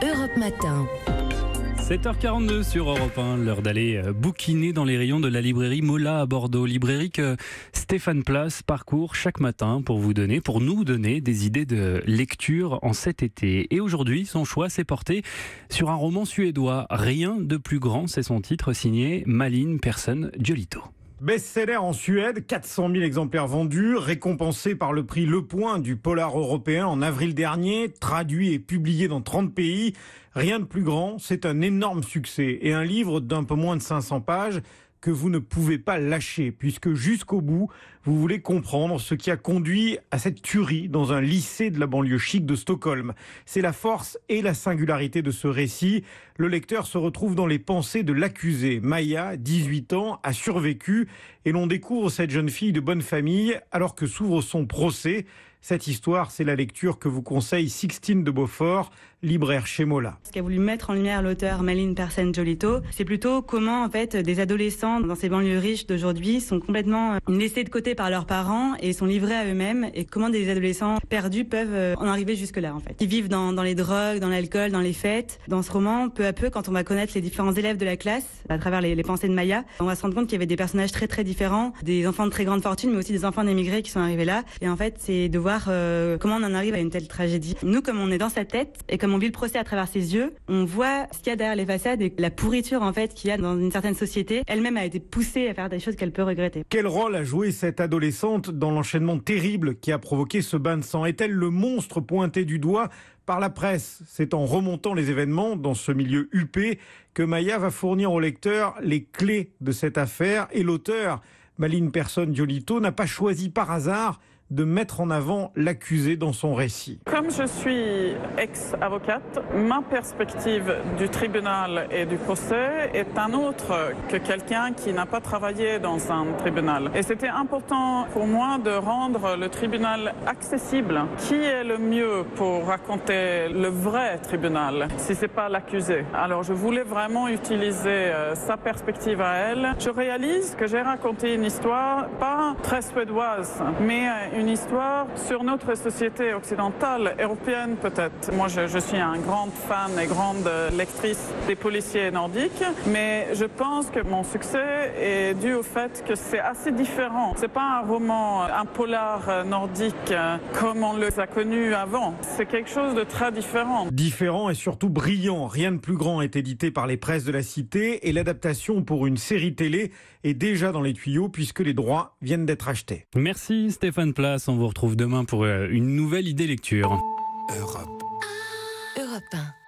Europe Matin. 7h42 sur Europe 1, l'heure d'aller bouquiner dans les rayons de la librairie Mola à Bordeaux. Librairie que Stéphane Place parcourt chaque matin pour nous donner des idées de lecture en cet été. Et aujourd'hui, son choix s'est porté sur un roman suédois. Rien de plus grand, c'est son titre, signé Malin Persson Giolito. Best-seller en Suède, 400 000 exemplaires vendus, récompensé par le prix Le Point du Polar européen en avril dernier, traduit et publié dans 30 pays. Rien de plus grand, c'est un énorme succès et un livre d'un peu moins de 500 pages que vous ne pouvez pas lâcher, puisque jusqu'au bout, vous voulez comprendre ce qui a conduit à cette tuerie dans un lycée de la banlieue chic de Stockholm. C'est la force et la singularité de ce récit. Le lecteur se retrouve dans les pensées de l'accusé. Maya, 18 ans, a survécu et l'on découvre cette jeune fille de bonne famille alors que s'ouvre son procès. Cette histoire, c'est la lecture que vous conseille Sixtine de Beaufort, libraire chez Mola. Ce qu'a voulu mettre en lumière l'auteur Malin Persson Giolito, c'est plutôt comment en fait des adolescents dans ces banlieues riches d'aujourd'hui sont complètement laissés de côté par leurs parents et sont livrés à eux-mêmes, et comment des adolescents perdus peuvent en arriver jusque-là en fait. Ils vivent dans les drogues, dans l'alcool, dans les fêtes. Dans ce roman, peu à peu, quand on va connaître les différents élèves de la classe, à travers les pensées de Maya, on va se rendre compte qu'il y avait des personnages très très différents, des enfants de très grande fortune, mais aussi des enfants d'émigrés qui sont arrivés là. Et en fait, c'est de voir comment on en arrive à une telle tragédie. Nous, comme on est dans sa tête et comme on vit le procès à travers ses yeux, on voit ce qu'il y a derrière les façades et la pourriture en fait qu'il y a dans une certaine société. Elle-même a été poussée à faire des choses qu'elle peut regretter. Quel rôle a joué cette adolescente dans l'enchaînement terrible qui a provoqué ce bain de sang? Est-elle le monstre pointé du doigt par la presse? C'est en remontant les événements dans ce milieu huppé que Maya va fournir au lecteur les clés de cette affaire. Et l'auteur, Malin Persson Giolito, n'a pas choisi par hasard de mettre en avant l'accusé dans son récit. Comme je suis ex-avocate, ma perspective du tribunal et du procès est un autre que quelqu'un qui n'a pas travaillé dans un tribunal. Et c'était important pour moi de rendre le tribunal accessible. Qui est le mieux pour raconter le vrai tribunal si c'est pas l'accusé? Alors je voulais vraiment utiliser sa perspective à elle. Je réalise que j'ai raconté une histoire pas très suédoise, mais une histoire sur notre société occidentale, européenne peut-être. Moi, je suis un grand fan et grande lectrice des policiers nordiques, mais je pense que mon succès est dû au fait que c'est assez différent. C'est pas un roman, un polar nordique comme on les a connus avant. C'est quelque chose de très différent. Différent et surtout brillant. Rien de plus grand est édité par les presses de la cité et l'adaptation pour une série télé est déjà dans les tuyaux puisque les droits viennent d'être achetés. Merci Stéphane Place, on vous retrouve demain pour une nouvelle idée lecture. Europe 1.